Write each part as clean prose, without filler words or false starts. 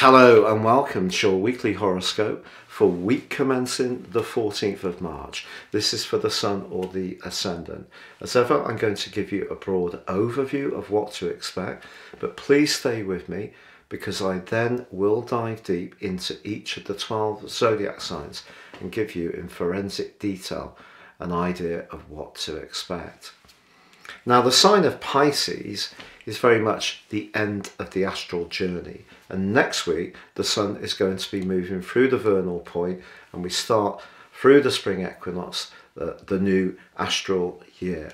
Hello and welcome to your weekly horoscope for week commencing the 14th of March. This is for the Sun or the Ascendant. As ever, I'm going to give you a broad overview of what to expect, but please stay with me because I then will dive deep into each of the 12 zodiac signs and give you in forensic detail an idea of what to expect. Now, the sign of Pisces is very much the end of the astral journey, and next week the Sun is going to be moving through the vernal point and we start through the spring equinox, the new astral year.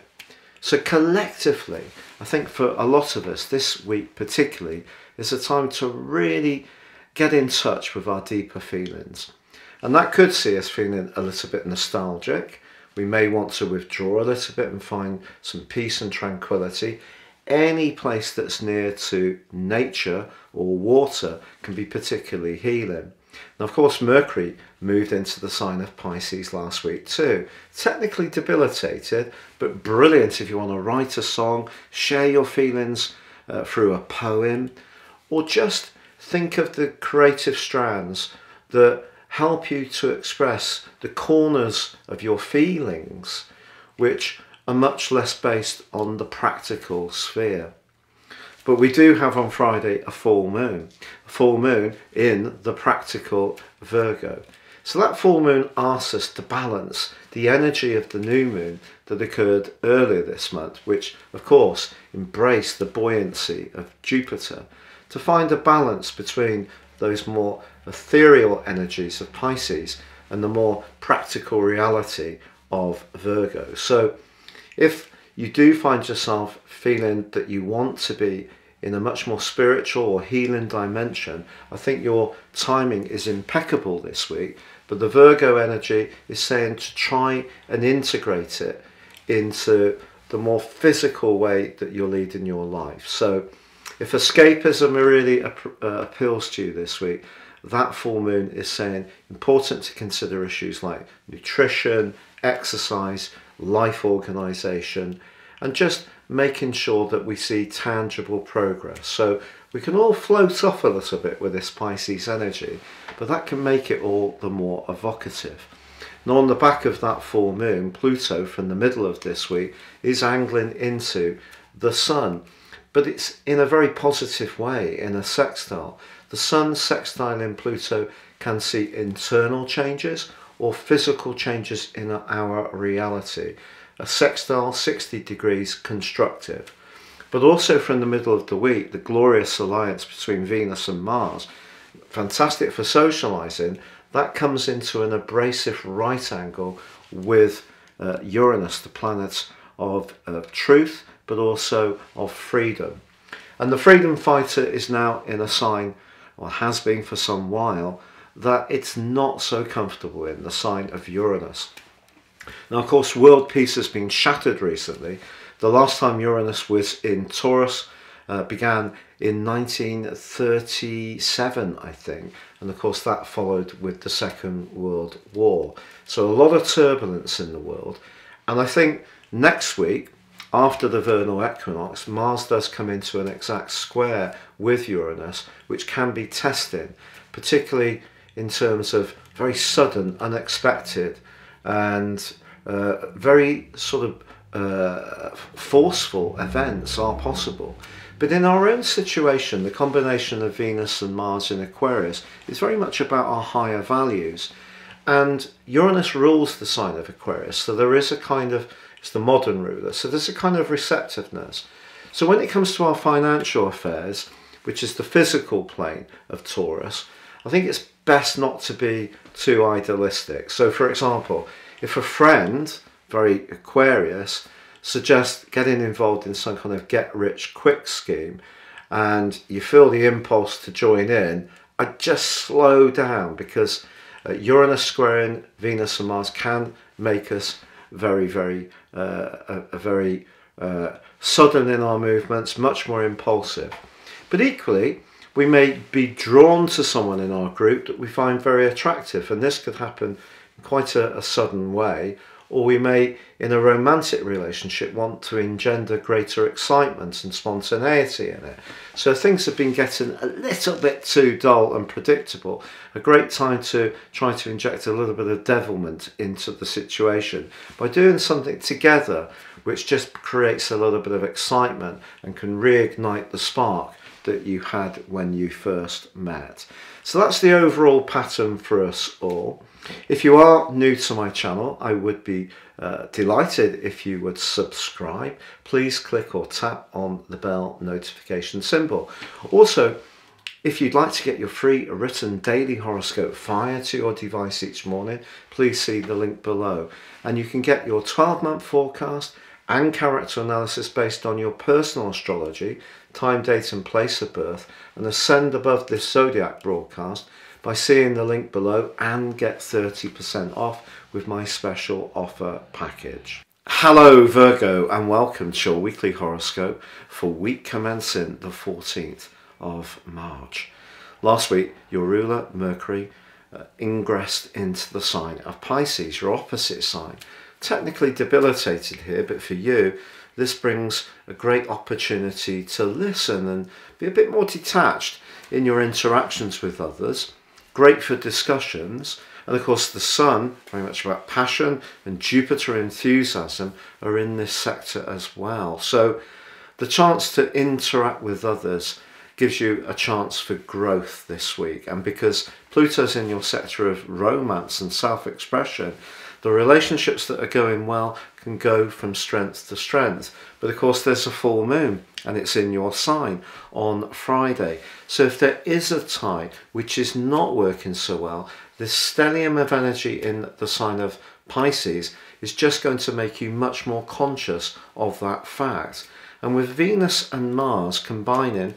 So collectively, I think for a lot of us this week particularly is a time to really get in touch with our deeper feelings, and that could see us feeling a little bit nostalgic. We may want to withdraw a little bit and find some peace and tranquility. Any place that's near to nature or water can be particularly healing. Now, of course, Mercury moved into the sign of Pisces last week too. Technically debilitated, but brilliant if you want to write a song, share your feelings through a poem, or just think of the creative strands that help you to express the corners of your feelings, which are much less based on the practical sphere. But we do have on Friday a full moon in the practical Virgo. So that full moon asks us to balance the energy of the new moon that occurred earlier this month, which of course embraced the buoyancy of Jupiter, to find a balance between those more ethereal energies of Pisces and the more practical reality of Virgo. So if you do find yourself feeling that you want to be in a much more spiritual or healing dimension, I think your timing is impeccable this week. But the Virgo energy is saying to try and integrate it into the more physical way that you're leading your life. So if escapism really appeals to you this week, that full moon is saying important to consider issues like nutrition, exercise, life organisation, and just making sure that we see tangible progress. So we can all float off a little bit with this Pisces energy, but that can make it all the more evocative. Now, on the back of that full moon, Pluto from the middle of this week is angling into the Sun, but it's in a very positive way, in a sextile. The Sun sextiling Pluto can see internal changes or physical changes in our reality. A sextile 60 degrees constructive. But also from the middle of the week, the glorious alliance between Venus and Mars, fantastic for socializing, that comes into an abrasive right angle with Uranus, the planet of truth, but also of freedom. And the freedom fighter is now in a sign, or has been for some while, that it's not so comfortable in, the sign of Uranus. Now, of course, world peace has been shattered recently. The last time Uranus was in Taurus began in 1937, I think. And of course, that followed with the Second World War. So a lot of turbulence in the world. And I think next week, after the vernal equinox, Mars does come into an exact square with Uranus, which can be testing, particularly in terms of very sudden, unexpected, and very sort of forceful events are possible. But in our own situation, the combination of Venus and Mars in Aquarius is very much about our higher values. And Uranus rules the sign of Aquarius, so there is a kind of, it's the modern ruler, so there's a kind of receptiveness. So when it comes to our financial affairs, which is the physical plane of Taurus, I think it's best not to be too idealistic. So for example, if a friend, very Aquarius, suggests getting involved in some kind of get-rich-quick scheme and you feel the impulse to join in, I'd just slow down, because Uranus squaring Venus and Mars can make us very sudden in our movements, much more impulsive. But equally, we may be drawn to someone in our group that we find very attractive, and this could happen in quite a sudden way, or we may, in a romantic relationship, want to engender greater excitement and spontaneity in it. So things have been getting a little bit too dull and predictable. A great time to try to inject a little bit of devilment into the situation by doing something together which just creates a little bit of excitement and can reignite the spark that you had when you first met. So that's the overall pattern for us all. If you are new to my channel, I would be delighted if you would subscribe. Please click or tap on the bell notification symbol. Also, if you'd like to get your free written daily horoscope fired to your device each morning, please see the link below. And you can get your 12-month forecast and character analysis based on your personal astrology, time, date and place of birth, and ascend above this Zodiac broadcast by seeing the link below and get 30% off with my special offer package. Hello Virgo, and welcome to your weekly horoscope for week commencing the 14th of March. Last week your ruler Mercury ingressed into the sign of Pisces, your opposite sign. Technically debilitated here, but for you this brings a great opportunity to listen and be a bit more detached in your interactions with others. Great for discussions, and of course the Sun, very much about passion, and Jupiter enthusiasm are in this sector as well. So the chance to interact with others gives you a chance for growth this week, and because Pluto's in your sector of romance and self-expression, the relationships that are going well can go from strength to strength. But of course there's a full moon and it's in your sign on Friday. So if there is a tie which is not working so well, this stellium of energy in the sign of Pisces is just going to make you much more conscious of that fact. And with Venus and Mars combining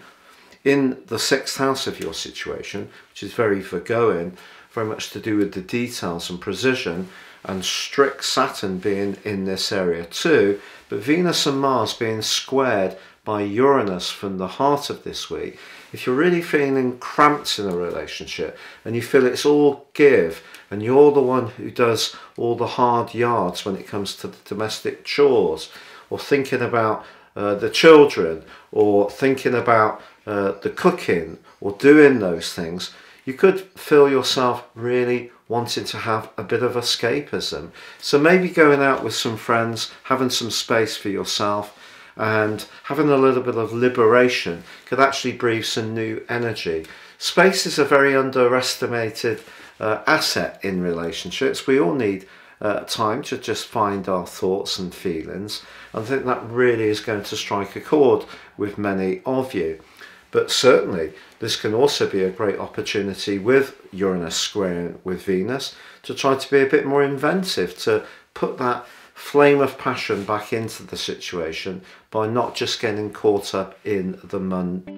in the 6th house of your situation, which is very Virgoan, very much to do with the details and precision, and strict Saturn being in this area too, but Venus and Mars being squared by Uranus from the heart of this week. If you're really feeling cramped in a relationship and you feel it's all give and you're the one who does all the hard yards when it comes to the domestic chores, or thinking about the children, or thinking about the cooking, or doing those things, you could feel yourself really wanting to have a bit of escapism. So maybe going out with some friends, having some space for yourself, and having a little bit of liberation could actually breathe some new energy. Space is a very underestimated asset in relationships. We all need time to just find our thoughts and feelings. I think that really is going to strike a chord with many of you. But certainly this can also be a great opportunity with Uranus squaring with Venus to try to be a bit more inventive, to put that flame of passion back into the situation by not just getting caught up in the mundane.